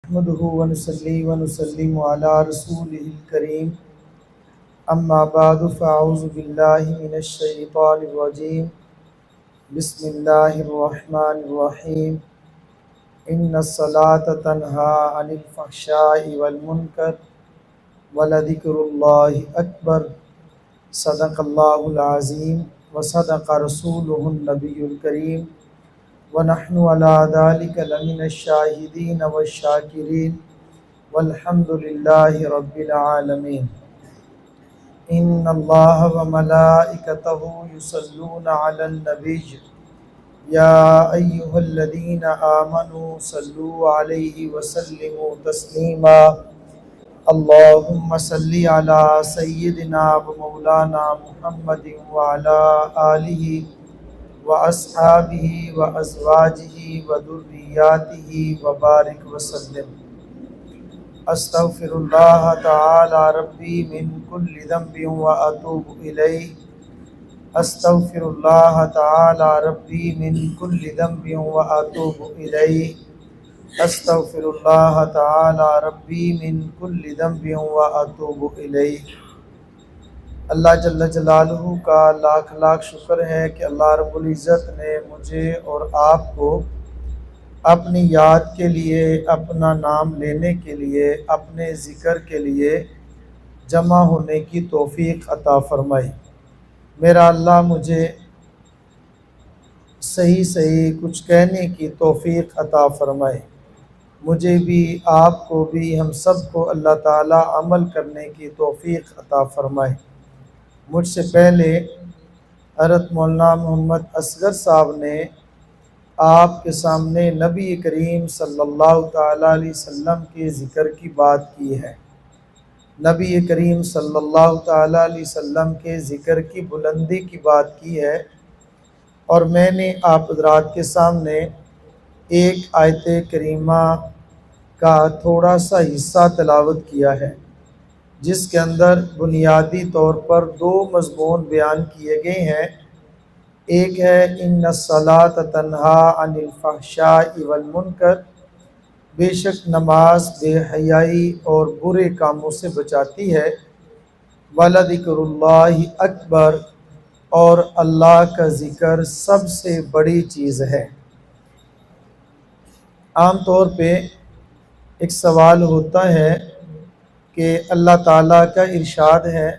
نحمده ونصلي ونسلم على رسوله الكريم أما بعد فأعوذ بالله من الشيطان الرجيم بسم الله الرحمن الرحيم إن الصلاة تنهى عن الفحشاء والمنكر ولذكر الله أكبر صدق الله العظيم وصدق رسوله النبي الكريم ونحن على ذلك لمن الشاهدين والشاكرين والحمد لله رب العالمين إن الله وملائكته يصلون على النبي يا أيها الذين آمنوا صلوا عليه وسلموا تسليما اللهم صل على سيدنا ومولانا محمد وعلى آله وأصحابه وأزواجه وذرياته وبارك وسلم استغفر الله تعالى ربي من كل ذنب وأتوب إليه استغفر الله تعالى ربي من كل ذنب وأتوب إليه استغفر الله تعالى ربي من كل ذنب وأتوب إليه۔ اللہ جل جلالہ کا لاکھ لاکھ شکر ہے کہ اللہ رب العزت نے مجھے اور آپ کو اپنی یاد کے لیے، اپنا نام لینے کے لیے، اپنے ذکر کے لیے جمع ہونے کی توفیق عطا فرمائی۔ میرا اللہ مجھے صحیح کچھ کہنے کی توفیق عطا فرمائے، مجھے بھی، آپ کو بھی، ہم سب کو اللہ تعالی عمل کرنے کی توفیق عطا فرمائے۔ مجھ سے پہلے حضرت مولانا محمد اصغر صاحب نے آپ کے سامنے نبی کریم صلی اللہ تعالیٰ علیہ وسلم کے ذکر کی بات کی ہے، نبی کریم صلی اللہ تعالیٰ علیہ وسلم کے ذکر کی بلندی کی بات کی ہے، اور میں نے آپ حضرات کے سامنے ایک آیت کریمہ کا تھوڑا سا حصہ تلاوت کیا ہے، جس کے اندر بنیادی طور پر دو مضمون بیان کیے گئے ہیں۔ ایک ہے ان الصلاۃ تنہی عن الفحشاء والمنکر، بے شک نماز بے حیائی اور برے کاموں سے بچاتی ہے، وَلَذِكْرُ اللَّهِ اکبر، اور اللہ کا ذکر سب سے بڑی چیز ہے۔ عام طور پہ ایک سوال ہوتا ہے کہ اللہ تعالیٰ کا ارشاد ہے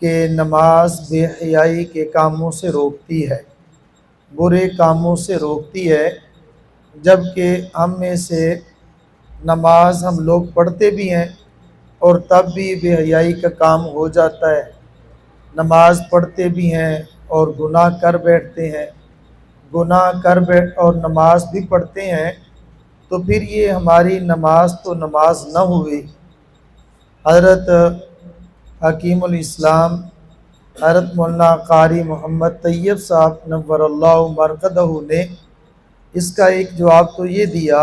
کہ نماز بے حیائی کے کاموں سے روکتی ہے، برے کاموں سے روکتی ہے، جبکہ ہم میں سے نماز ہم لوگ پڑھتے بھی ہیں اور تب بھی بے حیائی کا کام ہو جاتا ہے، نماز پڑھتے بھی ہیں اور گناہ کر بیٹھتے ہیں، اور نماز بھی پڑھتے ہیں، تو پھر یہ ہماری نماز تو نماز نہ ہوئی۔ حضرت حکیم الاسلام حضرت مولانا قاری محمد طیب صاحب نور اللہ مرقدہ نے اس کا ایک جواب تو یہ دیا،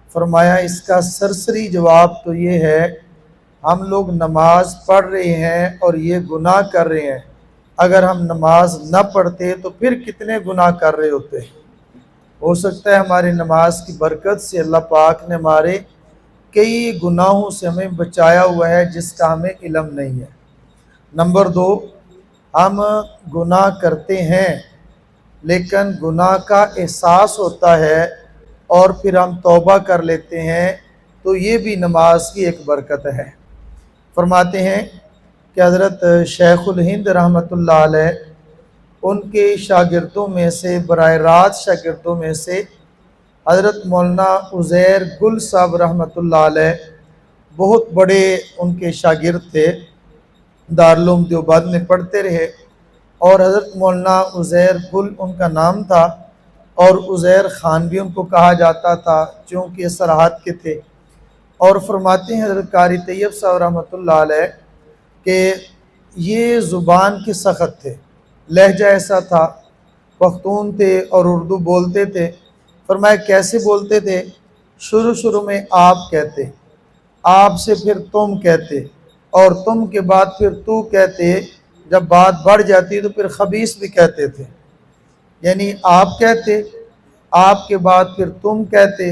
فرمایا اس کا سرسری جواب تو یہ ہے، ہم لوگ نماز پڑھ رہے ہیں اور یہ گناہ کر رہے ہیں، اگر ہم نماز نہ پڑھتے تو پھر کتنے گناہ کر رہے ہوتے۔ ہو سکتا ہے ہماری نماز کی برکت سے اللہ پاک نے ہمارے کئی گناہوں سے ہمیں بچایا ہوا ہے جس کا ہمیں علم نہیں ہے۔ نمبر دو، ہم گناہ کرتے ہیں لیکن گناہ کا احساس ہوتا ہے اور پھر ہم توبہ کر لیتے ہیں، تو یہ بھی نماز کی ایک برکت ہے۔ فرماتے ہیں کہ حضرت شیخ الہند رحمۃ اللہ علیہ، ان کے شاگردوں میں سے، براہ راست شاگردوں میں سے حضرت مولانا عزیر گل صاحب رحمۃ اللہ علیہ بہت بڑے ان کے شاگرد تھے، دارالعلوم دیوبند میں پڑھتے رہے، اور حضرت مولانا عزیر گل ان کا نام تھا، اور عزیر خان بھی ان کو کہا جاتا تھا چونکہ سرحد کے تھے۔ اور فرماتے ہیں حضرت قاری طیب صاحب رحمۃ اللہ علیہ کہ یہ زبان کے سخت تھے، لہجہ ایسا تھا، پختون تھے اور اردو بولتے تھے۔ فرمایا کیسے بولتے تھے؟ شروع میں آپ کہتے، آپ سے پھر تم کہتے، اور تم کے بعد پھر تو کہتے، جب بات بڑھ جاتی تو پھر خبیث بھی کہتے تھے، یعنی آپ کہتے، آپ کے بعد پھر تم کہتے،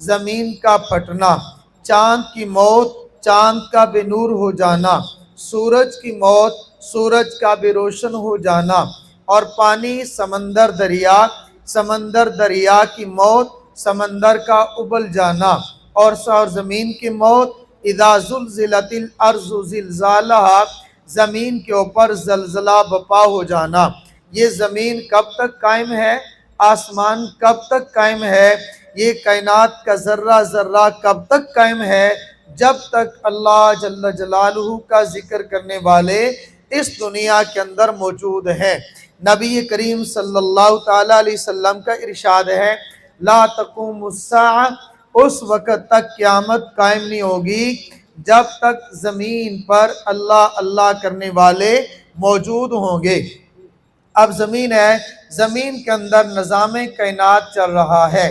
زمین کا پھٹنا، چاند کی موت، چاند کا بے نور ہو جانا، سورج کی موت، سورج کا بے روشن ہو جانا، اور پانی سمندر دریا، سمندر دریا کی موت، سمندر کا ابل جانا، اور زمین کی موت، اذا زلزلت الارض زلزالہا، زمین کے اوپر زلزلہ بپا ہو جانا۔ یہ زمین کب تک قائم ہے؟ آسمان کب تک قائم ہے؟ یہ کائنات کا ذرہ ذرہ کب تک قائم ہے؟ جب تک اللہ جل جلالہ کا ذکر کرنے والے اس دنیا کے اندر موجود ہیں۔ نبی کریم صلی اللہ تعالیٰ علیہ وسلم کا ارشاد ہے، لا تقوم الساعہ، اس وقت تک قیامت قائم نہیں ہوگی جب تک زمین پر اللہ اللہ کرنے والے موجود ہوں گے۔ اب زمین ہے، زمین کے اندر نظام کائنات چل رہا ہے۔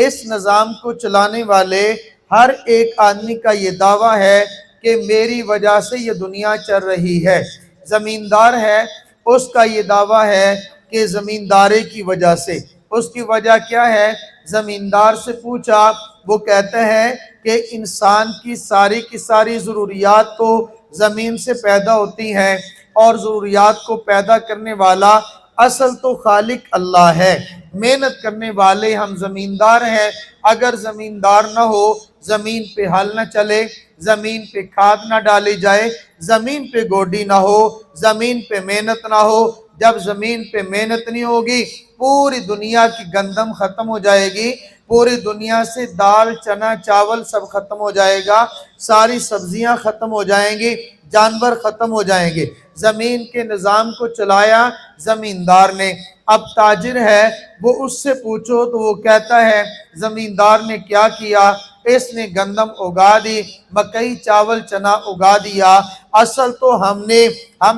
اس نظام کو چلانے والے ہر ایک آدمی کا یہ دعویٰ ہے کہ میری وجہ سے یہ دنیا چل رہی ہے۔ زمیندار ہے، اس کا یہ دعویٰ ہے کہ زمینداری کی وجہ سے۔ اس کی وجہ کیا ہے؟ زمیندار سے پوچھا، وہ کہتے ہیں کہ انسان کی ساری ضروریات تو زمین سے پیدا ہوتی ہیں، اور ضروریات کو پیدا کرنے والا اصل تو خالق اللہ ہے۔ محنت کرنے والے ہم زمیندار ہیں۔ اگر زمیندار نہ ہو، زمین پہ ہل نہ چلے، زمین پہ کھاد نہ ڈالی جائے، زمین پہ گوڈی نہ ہو، زمین پہ محنت نہ ہو، جب زمین پہ محنت نہیں ہوگی، پوری دنیا کی گندم ختم ہو جائے گی، پوری دنیا سے دال چنا چاول سب ختم ہو جائے گا، ساری سبزیاں ختم ہو جائیں گی، جانور ختم ہو جائیں گے۔ زمین کے نظام کو چلایا زمیندار نے۔ اب تاجر ہے، وہ اس سے پوچھو تو وہ کہتا ہے زمیندار نے کیا کیا؟ اس نے گندم اگا دی، مکئی چاول چنا اگا دیا۔ اصل تو ہم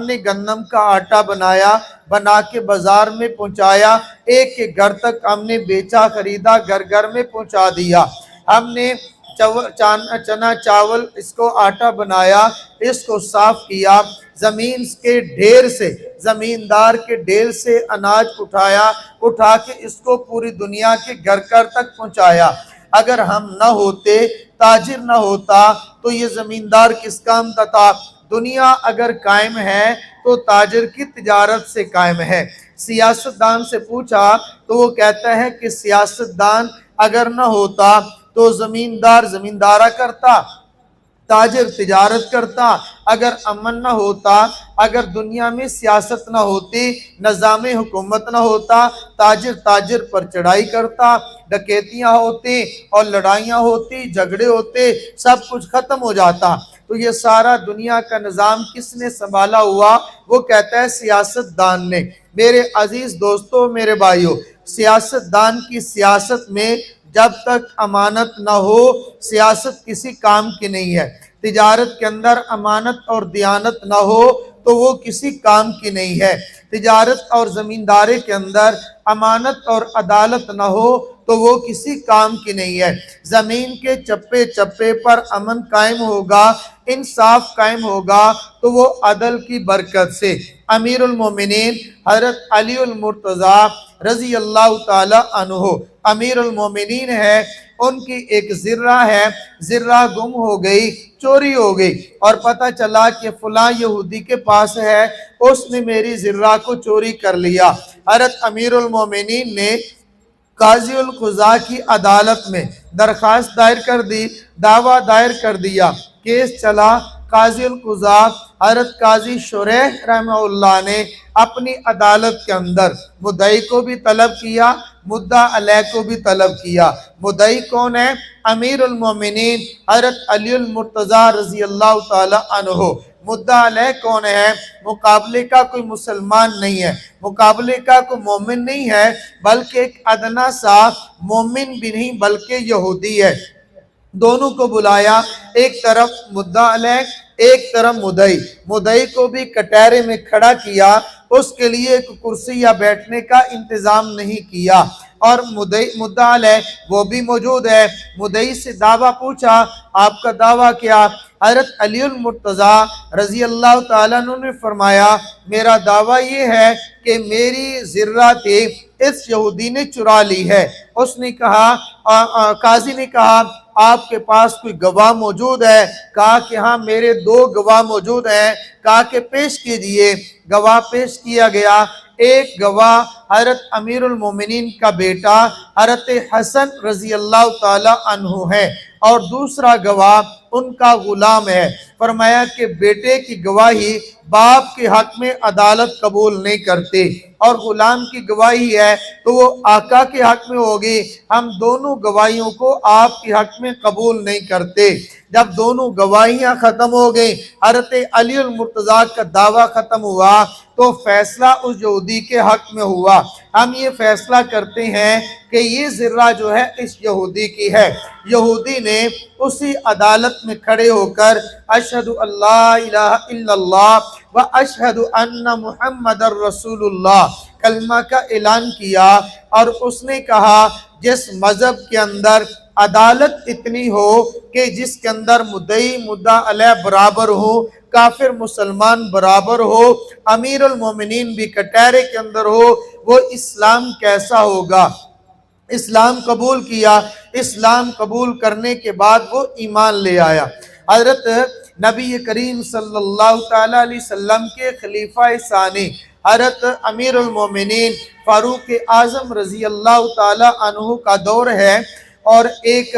نے گندم کا آٹا بنا کے بازار میں پہنچایا، ایک کے گھر تک ہم نے بیچا خریدا، گھر گھر میں پہنچا دیا۔ ہم نے چنا چاول اس کو آٹا بنایا، اس کو صاف کیا، زمین کے ڈھیر سے، زمیندار کے ڈھیر سے اناج اٹھا کے اس کو پوری دنیا کے گھر گھر تک پہنچایا۔ اگر ہم نہ ہوتے، تاجر نہ ہوتا، تو یہ زمیندار کس کام کا تھا؟ دنیا اگر قائم ہے تو تاجر کی تجارت سے قائم ہے۔ سیاستدان سے پوچھا تو وہ کہتا ہے کہ سیاستدان اگر نہ ہوتا تو زمیندار زمیندارہ کرتا، تاجر تجارت کرتا۔ اگر امن نہ ہوتا، اگر دنیا میں سیاست نہ ہوتی، نظام حکومت نہ ہوتا، تاجر پر چڑھائی کرتا، ڈکیتیاں ہوتی اور لڑائیاں ہوتی، جھگڑے ہوتے، سب کچھ ختم ہو جاتا۔ تو یہ سارا دنیا کا نظام کس نے سنبھالا ہوا؟ وہ کہتا ہے سیاست دان نے۔ میرے عزیز دوستو، میرے بھائیو، سیاست دان کی سیاست میں جب تک امانت نہ ہو، سیاست کسی کام کی نہیں ہے۔ تجارت کے اندر امانت اور دیانت نہ ہو تو وہ کسی کام کی نہیں ہے۔ تجارت اور زمینداری کے اندر امانت اور عدالت نہ ہو تو وہ کسی کام کی نہیں ہے۔ زمین کے چپے چپے پر امن قائم ہوگا، انصاف قائم ہوگا تو وہ عدل کی برکت سے۔ امیر المومنین حضرت علی المرتضیٰ رضی اللہ تعالی عنہ امیر المومنین ہے، ان کی ایک ذرہ ہے، ذرہ گم ہو گئی، چوری ہو گئی، اور پتہ چلا کہ فلاں یہودی کے پاس ہے، اس نے میری ذرہ کو چوری کر لیا۔ حضرت امیر المومنین نے قاضی القضاء کی عدالت میں درخواست دائر کر دی، دعویٰ دائر کر دیا، کیس چلا۔ قاضی القضاء حضرت قاضی شریح رحمہ اللہ نے اپنی عدالت کے اندر مدعی کو بھی طلب کیا، مدعا علیہ کو بھی طلب کیا۔ مدعی کون ہے؟ امیر المومنین حضرت علی المرتضیٰ رضی اللہ تعالی عنہ۔ مدعا علیہ کون ہے؟ مقابلے کا کوئی مسلمان نہیں ہے، مقابلے کا کوئی مومن نہیں ہے، بلکہ ایک ادنا سا مومن بھی نہیں بلکہ یہودی ہے۔ دونوں کو بلایا، ایک طرف مدعا علیہ، ایک طرف مدعی کو بھی کٹہرے میں کھڑا کیا، اس کے لیے ایک کرسی یا بیٹھنے کا انتظام نہیں کیا، اور مدعا علیہ وہ بھی موجود ہے۔ مدعی سے دعویٰ پوچھا، آپ کا دعویٰ کیا؟ حضرت علی المرتضیٰ رضی اللہ تعالیٰ عنہ نے فرمایا میرا دعویٰ یہ ہے کہ میری ذرہ تھی اس یہودی نے چرا لی ہے۔ اس نے کہا قاضی نے کہا آپ کے پاس کوئی گواہ موجود ہے؟ کہا کہ ہاں میرے 2 گواہ موجود ہیں۔ کہا کہ پیش کیجئے۔ گواہ پیش کیا گیا۔ ایک گواہ حضرت امیر المومنین کا بیٹا حضرت حسن رضی اللہ تعالی عنہ ہے اور دوسرا گواہ ان کا غلام ہے۔ فرمایا کہ بیٹے کی گواہی باپ کے حق میں عدالت قبول نہیں کرتے اور غلام کی گواہی ہے تو وہ آقا کے حق میں ہوگی، ہم دونوں گواہیوں کو آپ کے حق میں قبول نہیں کرتے۔ جب دونوں گواہیاں ختم ہو گئی، حضرت علی المرتضیٰ کا دعویٰ ختم ہوا تو فیصلہ اس یہودی کے حق میں ہوا۔ ہم یہ فیصلہ کرتے ہیں کہ یہ ذرہ جو ہے اس یہودی کی ہے۔ یہودی نے اسی عدالت میں کھڑے ہو کر اشہد اللہ الہ الا اللہ و اشہد ان محمد رسول اللہ کلمہ کا اعلان کیا اور اس نے کہا جس مذہب کے اندر عدالت اتنی ہو کہ جس کے اندر مدعی مدعا علیہ برابر ہو، کافر مسلمان برابر ہو، امیر المومنین بھی کٹہرے کے اندر ہو، وہ اسلام کیسا ہوگا؟ اسلام قبول کیا۔ اسلام قبول کرنے کے بعد وہ ایمان لے آیا۔ حضرت نبی کریم صلی اللہ تعالیٰ علیہ وسلم کے خلیفہ ثانی حضرت امیر المومنین فاروق اعظم رضی اللہ تعالیٰ عنہ کا دور ہے اور ایک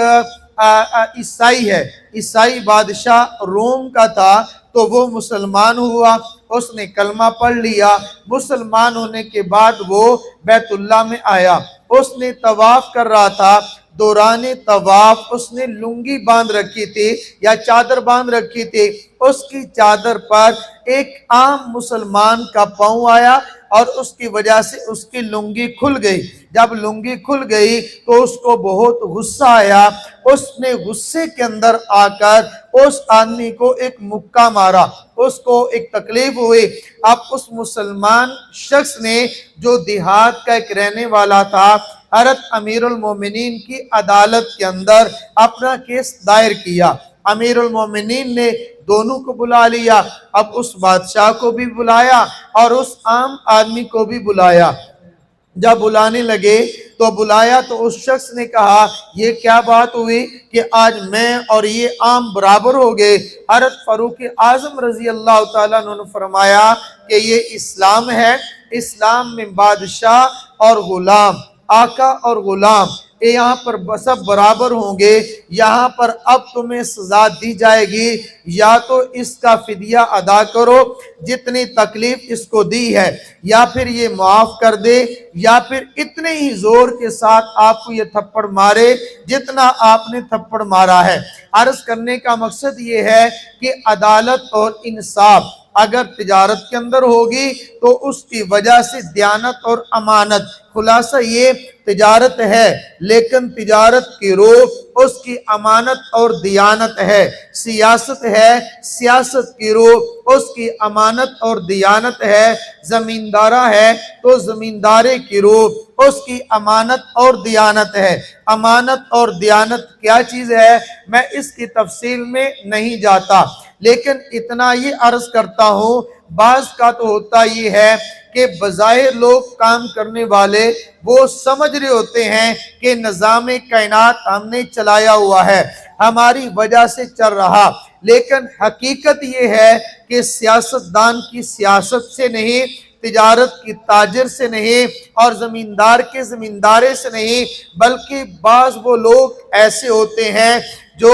عیسائی ہے، عیسائی بادشاہ روم کا تھا تو وہ مسلمان ہوا، اس نے کلمہ پڑھ لیا۔ مسلمان ہونے کے بعد وہ بیت اللہ میں آیا، اس نے طواف کر رہا تھا۔ دوران طواف اس نے لنگی باندھ رکھی تھی یا چادر باندھ رکھی تھی، اس کی چادر پر ایک عام مسلمان کا پاؤں آیا اور اس کی وجہ سے اس کی لنگی کھل گئی۔ جب لنگی کھل گئی تو اس کو بہت غصہ آیا، اس نے غصے کے اندر آ کر اس آدمی کو ایک مکہ مارا، اس کو ایک تکلیف ہوئی۔ اب اس مسلمان شخص نے جو دیہات کا ایک رہنے والا تھا، حضرت امیر المومنین کی عدالت کے اندر اپنا کیس دائر کیا۔ امیر المومنین نے دونوں کو بلا لیا، اب اس بادشاہ کو بھی بلایا اور اس عام آدمی کو بھی بلایا۔ جب بلانے لگے تو اس شخص نے کہا یہ کیا بات ہوئی کہ آج میں اور یہ عام برابر ہو گئے؟ حضرت فاروق اعظم رضی اللہ تعالیٰ عنہ نے فرمایا کہ یہ اسلام ہے، اسلام میں بادشاہ اور غلام، آقا اور غلام یہاں پر سب برابر ہوں گے۔ یہاں پر اب تمہیں سزا دی جائے گی، یا تو اس کا فدیہ ادا کرو جتنی تکلیف اس کو دی ہے، یا پھر یہ معاف کر دے، یا پھر اتنے ہی زور کے ساتھ آپ کو یہ تھپڑ مارے جتنا آپ نے تھپڑ مارا ہے۔ عرض کرنے کا مقصد یہ ہے کہ عدالت اور انصاف اگر تجارت کے اندر ہوگی تو اس کی وجہ سے دیانت اور امانت، خلاصہ یہ تجارت ہے لیکن تجارت کی روح اس کی امانت اور دیانت ہے، سیاست ہے سیاست کی روح اس کی امانت اور دیانت ہے، زمیندارہ ہے تو زمیندارے کی روح اس کی امانت اور دیانت ہے۔ امانت اور دیانت کیا چیز ہے میں اس کی تفصیل میں نہیں جاتا، لیکن اتنا یہ عرض کرتا ہوں بعض کا تو ہوتا یہ ہے کہ بظاہر لوگ کام کرنے والے وہ سمجھ رہے ہوتے ہیں کہ نظام کائنات ہم نے چلایا ہوا ہے، ہماری وجہ سے چل رہا، لیکن حقیقت یہ ہے کہ سیاستدان کی سیاست سے نہیں، تجارت کی تاجر سے نہیں، اور زمیندار کے زمیندارے سے نہیں، بلکہ بعض وہ لوگ ایسے ہوتے ہیں جو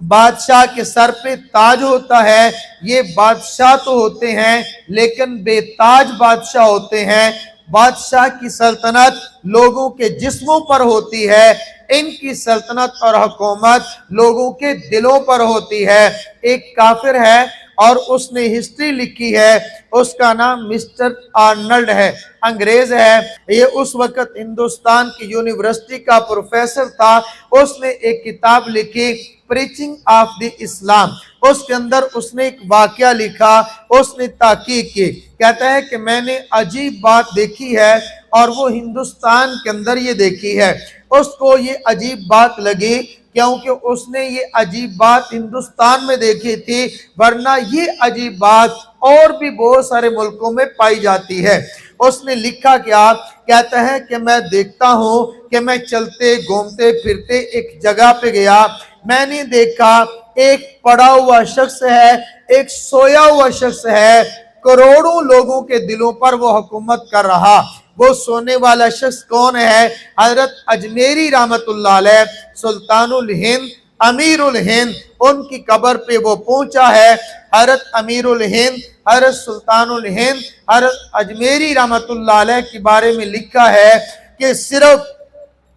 بادشاہ کے سر پہ تاج ہوتا ہے، یہ بادشاہ تو ہوتے ہیں لیکن بے تاج بادشاہ ہوتے ہیں۔ بادشاہ کی سلطنت لوگوں کے جسموں پر ہوتی ہے، ان کی سلطنت اور حکومت لوگوں کے دلوں پر ہوتی ہے۔ ایک کافر ہے اور اس نے ہسٹری لکھی ہے، اس کا نام مسٹر آرنلڈ ہے، انگریز ہے، یہ اس وقت ہندوستان کی یونیورسٹی کا پروفیسر تھا۔ اس نے ایک کتاب لکھی پریچنگ آف دی اسلام، اس کے اندر اس نے ایک واقعہ لکھا، اس نے تحقیق کی، کہتا ہے کہ میں نے عجیب بات دیکھی ہے اور وہ ہندوستان کے اندر یہ دیکھی ہے۔ اس کو یہ عجیب بات لگی کیونکہ اس نے یہ عجیب بات ہندوستان میں دیکھی تھی، ورنہ یہ عجیب بات اور بھی بہت سارے ملکوں میں پائی جاتی ہے۔ اس نے لکھا کیا، کہتا ہے کہ میں دیکھتا ہوں کہ میں چلتے گھومتے پھرتے ایک جگہ پہ گیا، میں نے دیکھا ایک پڑا ہوا شخص ہے، ایک سویا ہوا شخص ہے، کروڑوں لوگوں کے دلوں پر وہ حکومت کر رہا۔ وہ سونے والا شخص کون ہے؟ حضرت اجمیری رحمت اللہ علیہ، سلطان الہند، امیر الہند، ان کی قبر پہ وہ پہنچا ہے۔ حضرت امیر الہند، حضرت سلطان الہند، حضرت اجمیری رحمت اللہ علیہ کے بارے میں لکھا ہے کہ صرف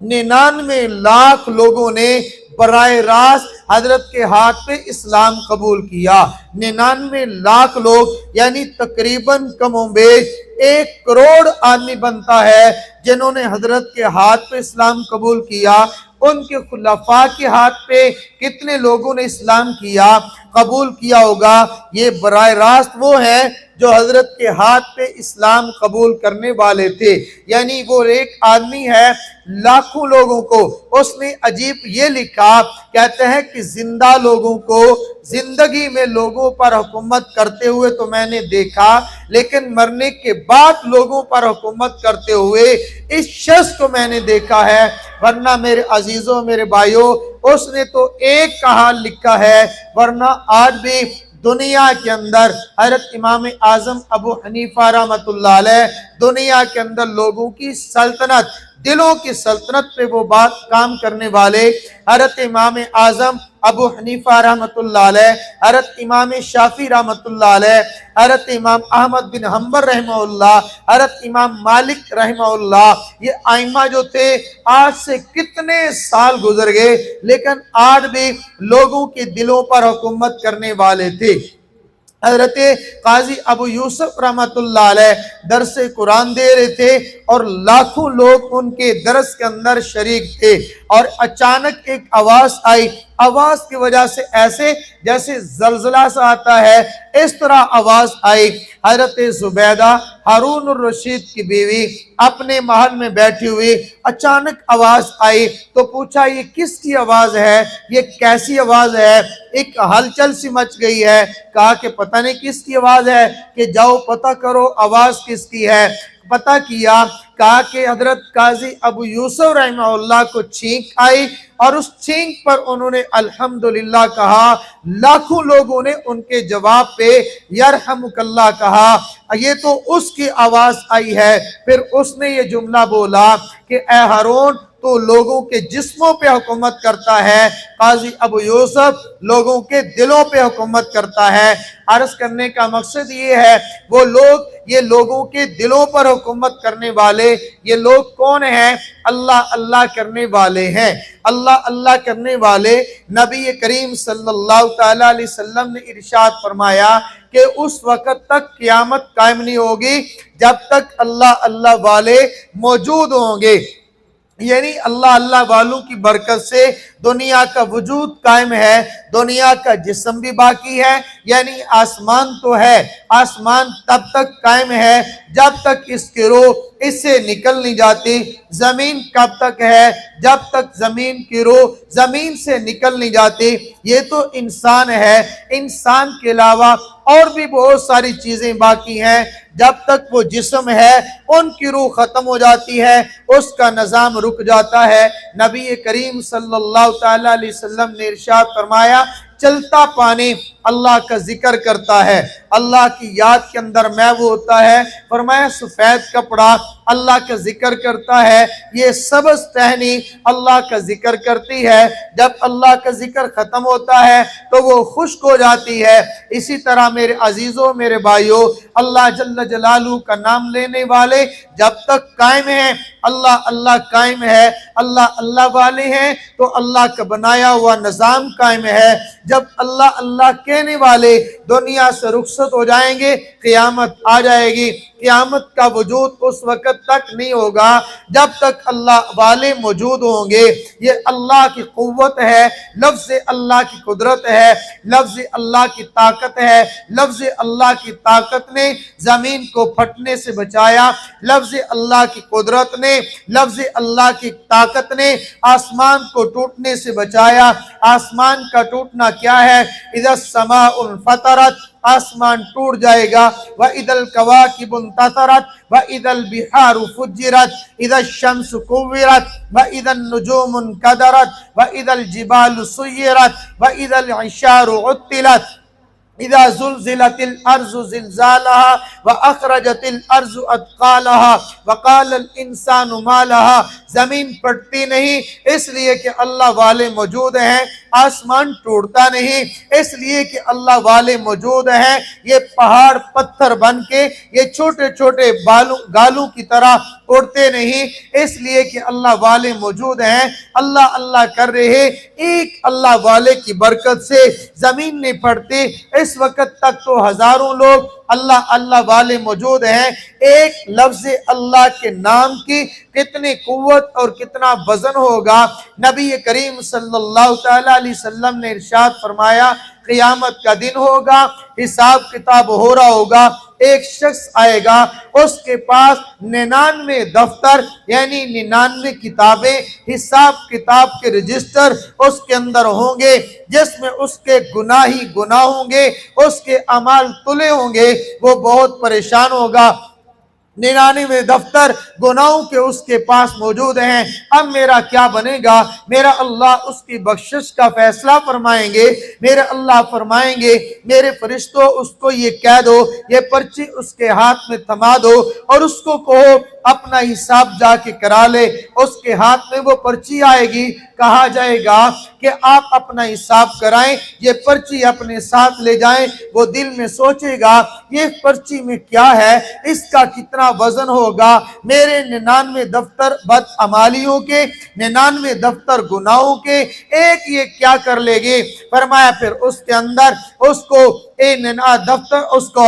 99 لاکھ لوگوں نے براہ راست حضرت کے ہاتھ پہ اسلام قبول کیا۔ 99 لاکھ لوگ، یعنی تقریباً کم و بیش 1 کروڑ آدمی بنتا ہے جنہوں نے حضرت کے ہاتھ پہ اسلام قبول کیا۔ ان کے خلفاء کے ہاتھ پہ کتنے لوگوں نے اسلام کیا، قبول کیا ہوگا؟ یہ براہ راست وہ ہیں جو حضرت کے ہاتھ پہ اسلام قبول کرنے والے تھے، یعنی وہ ایک آدمی ہے لاکھوں لوگوں کو۔ اس نے عجیب یہ لکھا، کہتے ہیں کہ زندہ لوگوں کو زندگی میں لوگوں پر حکومت کرتے ہوئے تو میں نے دیکھا، لیکن مرنے کے بعد لوگوں پر حکومت کرتے ہوئے اس شخص کو میں نے دیکھا ہے۔ ورنہ میرے عزیزوں، میرے بھائیوں، اس نے تو ایک کا حال لکھا ہے، ورنہ آج بھی دنیا کے اندر حضرت امام اعظم ابو حنیفہ رحمۃ اللہ علیہ دنیا کے اندر لوگوں کی سلطنت، دلوں کی سلطنت پہ وہ بات کام کرنے والے حضرت امام اعظم ابو حنیفہ رحمۃ اللہ علیہ، حضرت امام شافعی رحمۃ اللہ علیہ، حضرت امام احمد بن حنبل رحمہ اللہ، حضرت امام مالک رحمہ اللہ، یہ ائمہ جو تھے آج سے کتنے سال گزر گئے، لیکن آج بھی لوگوں کے دلوں پر حکومت کرنے والے تھے۔ حضرت قاضی ابو یوسف رحمت اللہ علیہ درس قرآن دے رہے تھے اور لاکھوں لوگ ان کے درس کے اندر شریک تھے، اور اچانک ایک آواز آئی، آواز کی وجہ سے ایسے جیسے زلزلہ سا آتا ہے، اس طرح آواز آئی۔ حضرت زبیدہ ہارون الرشید کی بیوی اپنے محل میں بیٹھی ہوئی، اچانک آواز آئی تو پوچھا یہ کس کی آواز ہے، یہ کیسی آواز ہے؟ ایک ہلچل سی مچ گئی ہے، کہا کہ پتہ نہیں کس کی آواز ہے، کہ جاؤ پتہ کرو آواز کس کی ہے۔ پتہ کیا، کہا کہ حضرت قاضی ابو یوسف رحمہ اللہ کو چھینک آئی، اور اس چھینک پر انہوں نے الحمدللہ کہا۔ لاکھوں لوگوں نے ان کے جواب پہ یرحمک اللہ کہا، یہ تو اس کی آواز آئی ہے۔ پھر اس نے یہ جملہ بولا کہ اے ہارون، تو لوگوں کے جسموں پہ حکومت کرتا ہے، قاضی ابو یوسف لوگوں کے دلوں پہ حکومت کرتا ہے۔ عرض کرنے کا مقصد یہ ہے، وہ لوگ، یہ لوگوں کے دلوں پر حکومت کرنے والے، یہ لوگ کون ہیں؟ اللہ اللہ کرنے والے ہیں۔ اللہ اللہ کرنے والے نبی کریم صلی اللہ تعالیٰ علیہ وسلم نے ارشاد فرمایا کہ اس وقت تک قیامت قائم نہیں ہوگی جب تک اللہ اللہ والے موجود ہوں گے، یعنی اللہ اللہ والوں کی برکت سے دنیا کا وجود قائم ہے، دنیا کا جسم بھی باقی ہے، یعنی آسمان تو ہے، آسمان تب تک قائم ہے جب تک اس کی روح اس سے نکل نہیں جاتی۔ زمین کب تک ہے؟ جب تک زمین کی روح زمین سے نکل نہیں جاتی۔ یہ تو انسان ہے، انسان کے علاوہ اور بھی بہت ساری چیزیں باقی ہیں، جب تک وہ جسم ہے ان کی روح ختم ہو جاتی ہے، اس کا نظام رک جاتا ہے۔ نبی کریم صلی اللہ تعالیٰ علیہ وسلم نے ارشاد فرمایا، چلتا پانی اللہ کا ذکر کرتا ہے، اللہ کی یاد کے اندر محو ہوتا ہے۔ فرمایا سفید کپڑا اللہ کا ذکر کرتا ہے، یہ سبز ٹہنی اللہ کا ذکر کرتی ہے، جب اللہ کا ذکر ختم ہوتا ہے تو وہ خشک ہو جاتی ہے۔ اسی طرح میرے عزیزوں، میرے بھائیوں، اللہ جل جلالہ کا نام لینے والے جب تک قائم ہیں، اللہ اللہ قائم ہے، اللہ اللہ والے ہیں تو اللہ کا بنایا ہوا نظام قائم ہے۔ جب اللہ اللہ کہنے والے دنیا سے رخصت ہو جائیں گے، قیامت آ جائے گی۔ قیامت کا وجود اس وقت تک نہیں ہوگا جب تک اللہ والے موجود ہوں گے۔ یہ اللہ کی قوت ہے، لفظ اللہ کی قدرت ہے، لفظ اللہ کی طاقت ہے۔ لفظ اللہ کی طاقت نے زمین کو پھٹنے سے بچایا، لفظ اللہ کی قدرت نے، لفظ اللہ کی طاقت نے آسمان کو ٹوٹنے سے بچایا۔ آسمان کا ٹوٹنا کیا ہے؟ اذا السماء انفطرت، آسمان ٹوٹ جائے گا۔ وَإِذَا الْكَوَاكِبُ انتَثَرَتْ وَإِذَا الْبِحَارُ فُجِّرَتْ إِذَا الشَّمْسُ كُوِّرَتْ وَإِذَا النُّجُومُ انكَدَرَتْ وَإِذَا الْجِبَالُ سُيِّرَتْ وَإِذَا الْعِشَارُ عُطِّلَتْ اذا زلزلت الارض زلزالها واخرجت الارض اثقالها وقال الانسان ما لها۔ زمین پھٹتی نہیں اس لیے کہ اللہ والے موجود ہیں، آسمان ٹوٹتا نہیں اس لیے کہ اللہ والے موجود ہیں۔ یہ پہاڑ پتھر بن کے یہ چھوٹے چھوٹے گالوں کی طرح اڑتے نہیں اس لیے کہ اللہ والے موجود ہیں۔ اللہ اللہ کر رہے، ایک اللہ والے کی برکت سے زمین نہیں پھٹتی۔ اس وقت تک تو ہزاروں لوگ اللہ اللہ والے موجود ہیں۔ ایک لفظ اللہ کے نام کی کتنی قوت اور کتنا وزن ہوگا۔ نبی کریم صلی اللہ علیہ وسلم نے ارشاد فرمایا، قیامت کا دن ہوگا، حساب کتاب ہو رہا ہوگا، ایک شخص آئے گا، اس کے پاس 99 دفتر یعنی 99 کتابیں، حساب کتاب کے رجسٹر اس کے اندر ہوں گے، جس میں اس کے گناہ ہی گناہ ہوں گے، اس کے اعمال تلے ہوں گے۔ وہ بہت پریشان ہوگا، 99 دفتر گناہوں کے اس کے پاس موجود ہیں، اب میرا کیا بنے گا؟ میرا اللہ اس کی بخشش کا فیصلہ فرمائیں گے۔ میرے اللہ فرمائیں گے، میرے فرشتوں اس کو یہ کہہ دو، یہ پرچی اس کے ہاتھ میں تھما دو اور اس کو کہو اپنا حساب جا کے کرا لے۔ اس کے ہاتھ میں وہ پرچی آئے گی، کہا جائے گا کہ آپ اپنا حساب کرائیں، یہ پرچی اپنے ساتھ لے جائیں۔ وہ دل میں سوچے گا یہ پرچی میں کیا ہے، اس کا کتنا وزن ہوگا۔ میرے 99 دفتر بدعمالیوں کے، 99 دفتر گناہوں کے، ایک یہ کیا کر لے گی؟ فرمایا پھر اس کے اندر اس کو دفتر اس کو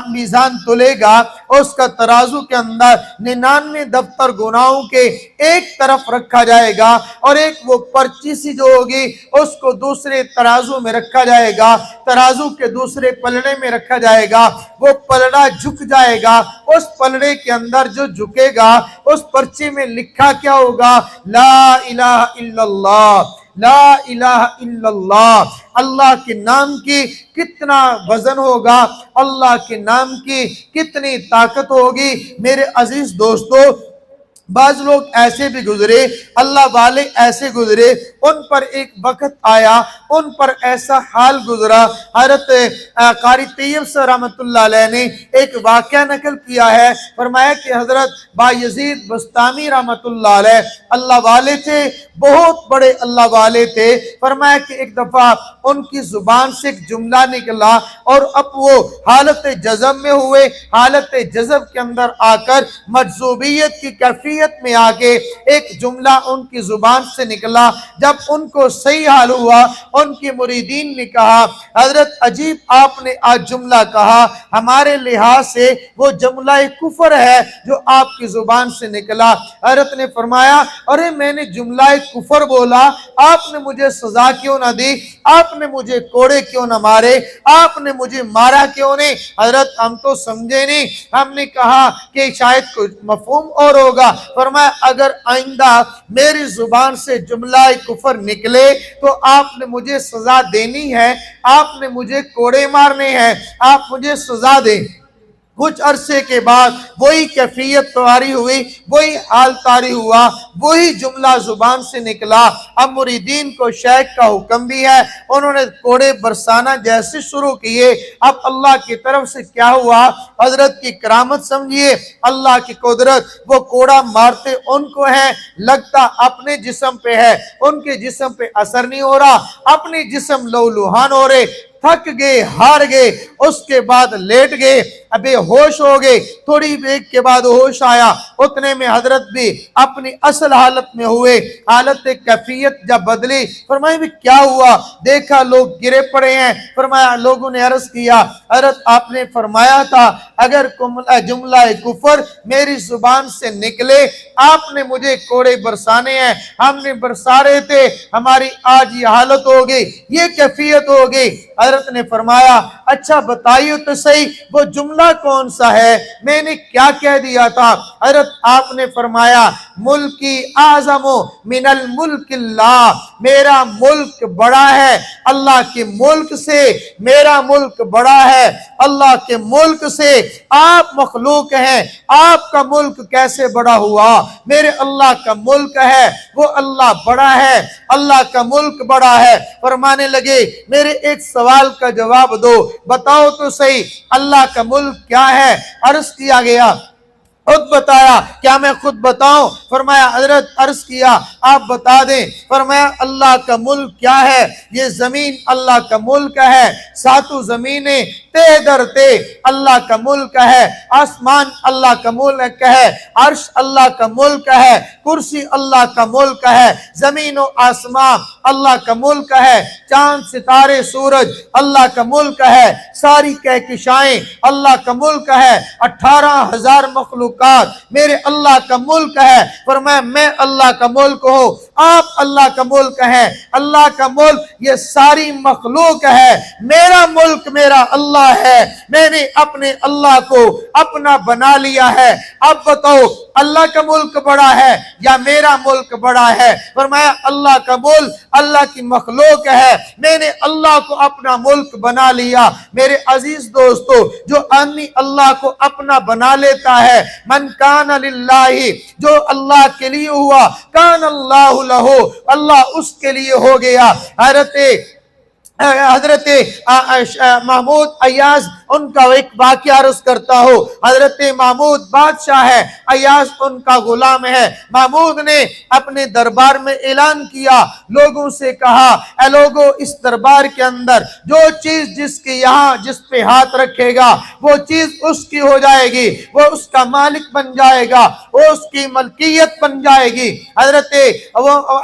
میزان تلے گا، اس کا ترازو کے اندر 99 دفتر گناہوں کے ایک طرف رکھا جائے گا اور ایک وہ پرچی سی جو ہوگی اس کو دوسرے ترازو میں رکھا جائے گا، ترازو کے دوسرے پلڑے میں رکھا جائے گا۔ وہ پلڑا جھک جائے گا، اس پلڑے کے اندر جو جھکے گا اس پرچی میں لکھا کیا ہوگا؟ لا الہ الا اللہ، لا الہ الا اللہ۔ اللہ کے نام کی کتنا وزن ہوگا، اللہ کے نام کی کتنی طاقت ہوگی۔ میرے عزیز دوستو، بعض لوگ ایسے بھی گزرے، اللہ والے ایسے گزرے، ان پر ایک وقت آیا، ان پر ایسا حال گزرا۔ حضرت قاری طیب سے رحمت اللہ علیہ نے ایک واقعہ نقل کیا ہے، فرمایا کہ حضرت بایزید بستامی رحمت اللہ علیہ اللہ والے تھے، بہت بڑے اللہ والے تھے۔ فرمایا کہ ایک دفعہ ان کی زبان سے ایک جملہ نکلا اور اب وہ حالت جذب میں ہوئے، حالت جذب کے اندر آ کر مجذوبیت کی کیفیت میں آگے ایک جملہ ان کی زبان سے نکلا۔ جب ان کو صحیح حال ہوا، ان کی مریدین نے کہا، حضرت عجیب آپ نے آج جملہ کہا، ہمارے لحاظ سے وہ جملہ کفر ہے جو آپ کی زبان سے نکلا۔ حضرت نے فرمایا، ارے میں نے جملہ کفر بولا، آپ نے مجھے سزا کیوں نہ دی؟ آپ نے مجھے کوڑے کیوں نہ مارے؟ آپ نے مجھے مارا کیوں نہیں؟ حضرت ہم تو سمجھے نہیں، ہم نے کہا کہ شاید کوئی مفہوم اور ہوگا۔ فرمایا اگر آئندہ میری زبان سے جملہ کفر نکلے تو آپ نے مجھے سزا دینی ہے، آپ نے مجھے کوڑے مارنے ہیں، آپ مجھے سزا دیں۔ کچھ عرصے کے بعد وہی کیفیت طاری ہوئی، وہی حال طاری ہوا، وہی جملہ زبان سے نکلا۔ اب مریدین کو شیخ کا حکم بھی ہے، انہوں نے کوڑے برسانا جیسے شروع کیے۔ اب اللہ کی طرف سے کیا ہوا؟ حضرت کی کرامت سمجھیے، اللہ کی قدرت۔ وہ کوڑا مارتے ان کو ہیں، لگتا اپنے جسم پہ ہے، ان کے جسم پہ اثر نہیں ہو رہا، اپنے جسم لہولہان ہو رہے، تھک گئے، ہار گئے، اس کے بعد لیٹ گئے۔ بے ہوش ہو گئے، تھوڑی دیر کے بعد ہوش آیا، اتنے میں حضرت بھی اپنی اصل حالت میں ہوئے، حالت کیفیت جب بدلی، فرمایا بھی کیا ہوا؟ دیکھا لوگ گرے پڑے ہیں، فرمایا لوگوں نے عرض کیا حضرت آپ نے فرمایا تھا اگر جملہ کفر میری زبان سے نکلے آپ نے مجھے کوڑے برسانے ہیں، ہم نے برسا رہے تھے، ہماری آج یہ حالت ہو گئی، یہ کیفیت ہو گئی۔ حضرت نے فرمایا اچھا بتائیے تو صحیح وہ جملہ کون سا ہے، میں نے کیا کہہ دیا تھا؟ حضرت آپ نے فرمایا ملکی اعظم من الملک اللہ، میرا ملک بڑا ہے اللہ کے ملک سے، میرا ملک بڑا ہے اللہ کے ملک سے، آپ مخلوق ہیں، آپ کا ملک کیسے بڑا ہوا؟ میرے اللہ کا ملک ہے، وہ اللہ بڑا ہے، اللہ کا ملک بڑا ہے۔ فرمانے لگے میرے ایک سوال کا جواب دو، بتاؤ تو صحیح اللہ کا ملک کیا ہے؟ عرض کیا گیا خود بتایا، کیا میں خود بتاؤں؟ فرمایا حضرت عرض کیا آپ بتا دیں۔ فرمایا اللہ کا ملک کیا ہے؟ یہ زمین اللہ کا ملک ہے، ساتوں زمینیں تے در تے اللہ کا ملک ہے، آسمان اللہ کا ملک ہے، عرش اللہ کا ملک ہے، کرسی اللہ کا ملک ہے، زمین و آسمان اللہ کا ملک ہے، چاند ستارے سورج اللہ کا ملک ہے، ساری کہکشائیں اللہ کا ملک ہے، 18,000 مخلوقات میرے اللہ کا ملک ہے۔ فرمایا میں اللہ کا ملک ہوں، آپ اللہ کا ملک ہے، اللہ کا ملک یہ ساری مخلوق ہے، میرا ملک میرا اللہ ہے، میں نے اپنے اللہ کو اپنا بنا لیا ہے۔ اب بتاؤ اللہ کا ملک بڑا ہے یا میرا ملک بڑا ہے؟ فرمایا اللہ کا ملک اللہ کی مخلوق ہے، میں نے اللہ کو اپنا ملک بنا لیا۔ میرے عزیز دوستو جو آدمی اللہ کو اپنا بنا لیتا ہے، من کان للہ، جو اللہ کے لیے ہوا کان اللہ لہو، اللہ اس کے لیے ہو گیا۔ حضرت محمود ایاز ان کا ایک واقعہ عرض کرتا ہو، حضرت محمود بادشاہ ہے، ایاز ان کا غلام ہے۔ محمود نے اپنے دربار میں اعلان کیا، لوگوں سے کہا اے لوگو اس دربار کے اندر جو چیز جس کے یہاں جس پہ ہاتھ رکھے گا وہ چیز اس کی ہو جائے گی، وہ اس کا مالک بن جائے گا، وہ اس کی ملکیت بن جائے گی۔ حضرت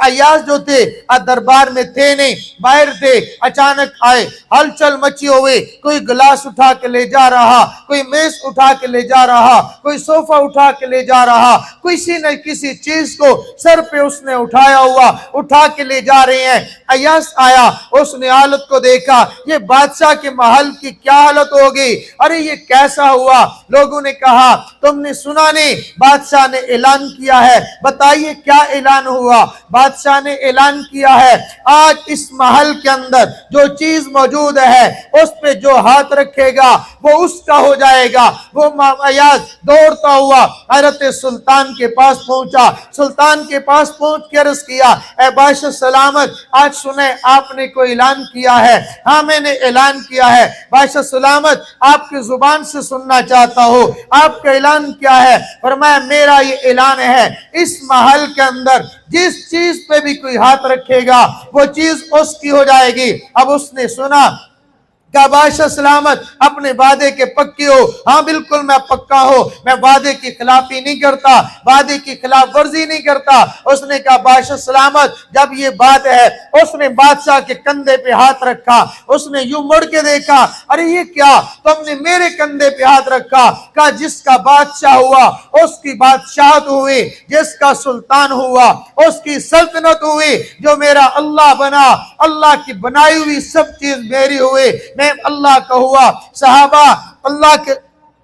ایاز جو تھے دربار میں تھے نہیں، باہر تھے، اچانک آئے، ہلچل مچی ہوئی، کوئی گلاس اٹھا کے لے جا رہا، کوئی میز اٹھا کے لے جا رہا، کوئی صوفہ اٹھا کے لے جا رہا، کسی نہ کسی چیز کو سر پہ اس نے اٹھایا ہوا اٹھا کے لے جا رہے ہیں۔ ایاس آیا، اس نے حالت کو دیکھا، یہ بادشاہ کے محل کی کیا حالت ہوگی، ارے یہ کیسا ہوا؟ لوگوں نے کہا تم نے سنا نہیں بادشاہ نے اعلان کیا ہے؟ بتائیے کیا اعلان ہوا؟ بادشاہ نے اعلان کیا ہے آج اس محل کے اندر جو چیز موجود ہے اس پہ جو ہاتھ رکھے گا وہ اس کا ہو جائے گا۔ وہ ایاز دوڑتا ہوا حضرت سلطان کے پاس پہنچا، سلطان کے پاس پہنچ کے عرض کیا اے بادشاہ سلامت، آج سنیں آپ نے کوئی اعلان کیا ہے؟ ہاں میں نے اعلان کیا ہے۔ بادشاہ سلامت آپ کی زبان سے سننا چاہتا ہوں، آپ کا اعلان کیا ہے؟ فرمایا میرا یہ اعلان ہے اس محل کے اندر جس چیز پہ بھی کوئی ہاتھ رکھے گا وہ چیز اس کی ہو جائے گی۔ اب اس نے سنا کہ بادشاہ سلامت اپنے وعدے کے پکے ہو؟ ہاں بالکل میں پکا ہوں، میں وعدے کی خلافی نہیں کرتا، وعدے کی خلاف ورزی نہیں کرتا۔ اس نے کہا بادشاہ سلامت جب یہ بات ہے، اس نے بادشاہ کے کندھے پہ ہاتھ رکھا، اس نے یوں مڑ کے دیکھا، ارے یہ کیا تم نے میرے کندھے پہ ہاتھ رکھا؟ کہا جس کا بادشاہ ہوا اس کی بادشاہت ہوئی، جس کا سلطان ہوا اس کی سلطنت ہوئی، جو میرا اللہ بنا، اللہ کی بنائی ہوئی سب چیز میری ہوئی، میں اللہ کا ہوا۔ صحابہ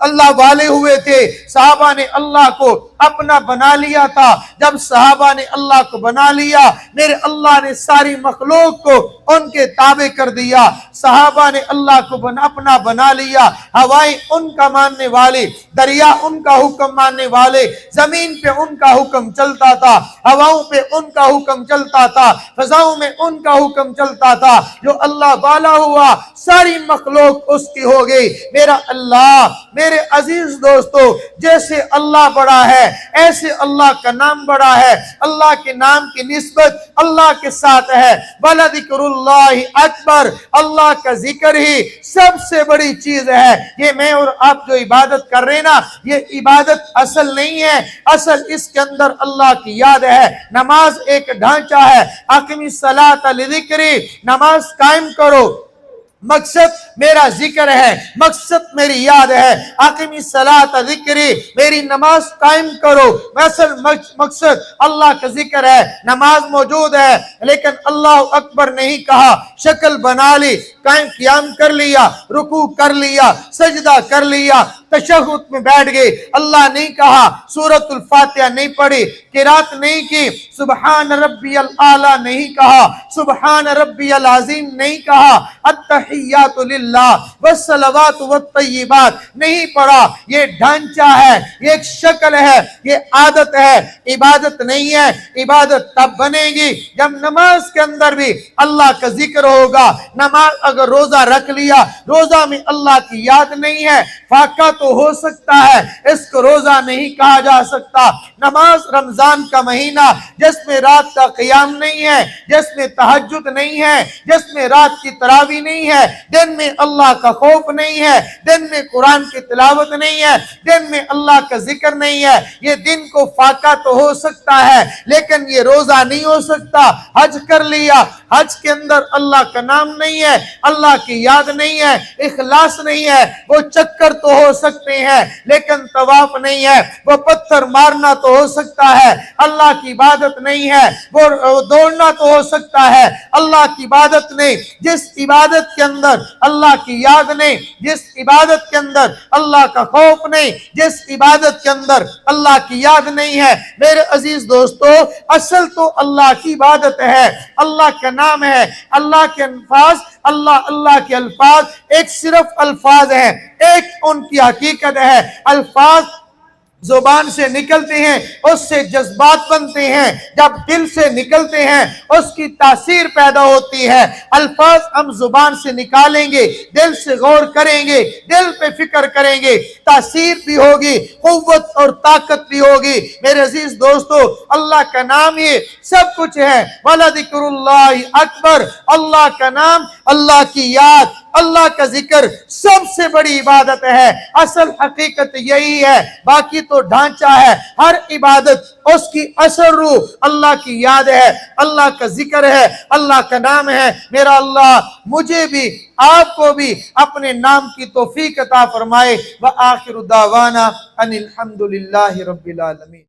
اللہ والے ہوئے تھے، صحابہ نے اللہ کو اپنا بنا لیا تھا۔ جب صحابہ نے اللہ کو بنا لیا، میرے اللہ نے ساری مخلوق کو ان کے تابع کر دیا۔ صحابہ نے اللہ کو اپنا بنا لیا، ہوائیں ان کا ماننے والی، دریا ان کا حکم ماننے والے، زمین پہ ان کا حکم چلتا تھا، ہواؤں پہ ان کا حکم چلتا تھا، فضاؤں میں ان کا حکم چلتا تھا۔ جو اللہ والا ہوا ساری مخلوق اس کی ہو گئی۔ میرا اللہ، میرے عزیز دوستو، جیسے اللہ بڑا ہے ہے، ایسے اللہ کا نام بڑا ہے، اللہ کے نام کی نسبت اللہ کے ساتھ ہے۔ وَلَذِكْرُ اللَّهِ اکبر، اللہ کا ذکر ہی سب سے بڑی چیز ہے۔ یہ میں اور آپ جو عبادت کر رہے نا، یہ عبادت اصل نہیں ہے، اصل اس کے اندر اللہ کی یاد ہے۔ نماز ایک ڈھانچہ ہے، اقم الصلاۃ لذکری، نماز قائم کرو، مقصد میرا ذکر ہے، مقصد میری یاد ہے۔ اقم الصلاۃ ذکری، میری نماز قائم کرو، اصل مقصد اللہ کا ذکر ہے۔ نماز موجود ہے لیکن اللہ اکبر نہیں کہا، شکل بنا لی، قیام کر لیا، رکوع کر لیا، سجدہ کر لیا، تشہد میں بیٹھ گئے، اللہ نہیں کہا، سورۃ الفاتحہ نہیں پڑھی، قرات نہیں کی، سبحان ربی الاعلی نہیں کہا، سبحان ربی العظیم نہیں کہا، التحیات للہ والصلوات والطیبات نہیں پڑھا۔ یہ ڈھانچہ ہے، یہ ایک شکل ہے، یہ عادت ہے، عبادت نہیں ہے۔ عبادت تب بنے گی جب نماز کے اندر بھی اللہ کا ذکر ہوگا۔ نماز اگر روزہ رکھ لیا، روزہ میں اللہ کی یاد نہیں ہے، فاقہ تو ہو سکتا ہے، اس کو روزہ نہیں کہا جا سکتا۔ نماز رمضان کا مہینہ جس میں رات کا قیام نہیں ہے، جس میں تہجد نہیں ہے، جس میں رات کی تراویح نہیں ہے، دن میں اللہ کا خوف نہیں ہے، دن میں قرآن کی تلاوت نہیں ہے، دن میں اللہ کا ذکر نہیں ہے، یہ دن کو فاقہ تو ہو سکتا ہے لیکن یہ روزہ نہیں ہو سکتا۔ حج کر لیا، حج کے اندر اللہ کا نام نہیں ہے، اللہ کی یاد نہیں ہے، اخلاص نہیں ہے، وہ چکر تو ہو سکتے ہیں لیکن طواف نہیں ہے، وہ پتھر مارنا تو ہو سکتا ہے، اللہ کی عبادت نہیں ہے، وہ دوڑنا تو ہو سکتا ہے، اللہ کی عبادت نہیں۔ جس عبادت کے اندر اللہ کی یاد نہیں، جس عبادت کے اندر اللہ کا خوف نہیں، جس عبادت کے اندر اللہ کی یاد نہیں ہے، میرے عزیز دوستو، اصل تو اللہ کی عبادت ہے، اللہ کا نام ہے، اللہ کے الفاظ، اللہ کے الفاظ ایک صرف الفاظ ہیں، ایک ان کی حقیقت ہے۔ الفاظ زبان سے نکلتے ہیں، اس سے جذبات بنتے ہیں، جب دل سے نکلتے ہیں اس کی تاثیر پیدا ہوتی ہے۔ الفاظ ہم زبان سے نکالیں گے، دل سے غور کریں گے، دل پہ فکر کریں گے، تاثیر بھی ہوگی، قوت اور طاقت بھی ہوگی۔ میرے عزیز دوستو، اللہ کا نام ہی سب کچھ ہے۔ وَلَذِكْرُ اللَّهِ اکبر، اللہ کا نام، اللہ کی یاد، اللہ کا ذکر سب سے بڑی عبادت ہے۔ اصل حقیقت یہی ہے، باقی تو ڈھانچہ ہے۔ ہر عبادت اس کی اصل روح اللہ کی یاد ہے، اللہ کا ذکر ہے، اللہ کا نام ہے۔ میرا اللہ مجھے بھی آپ کو بھی اپنے نام کی توفیق عطا فرمائے۔ وآخر دعوانا ان الحمد للہ رب العالمین۔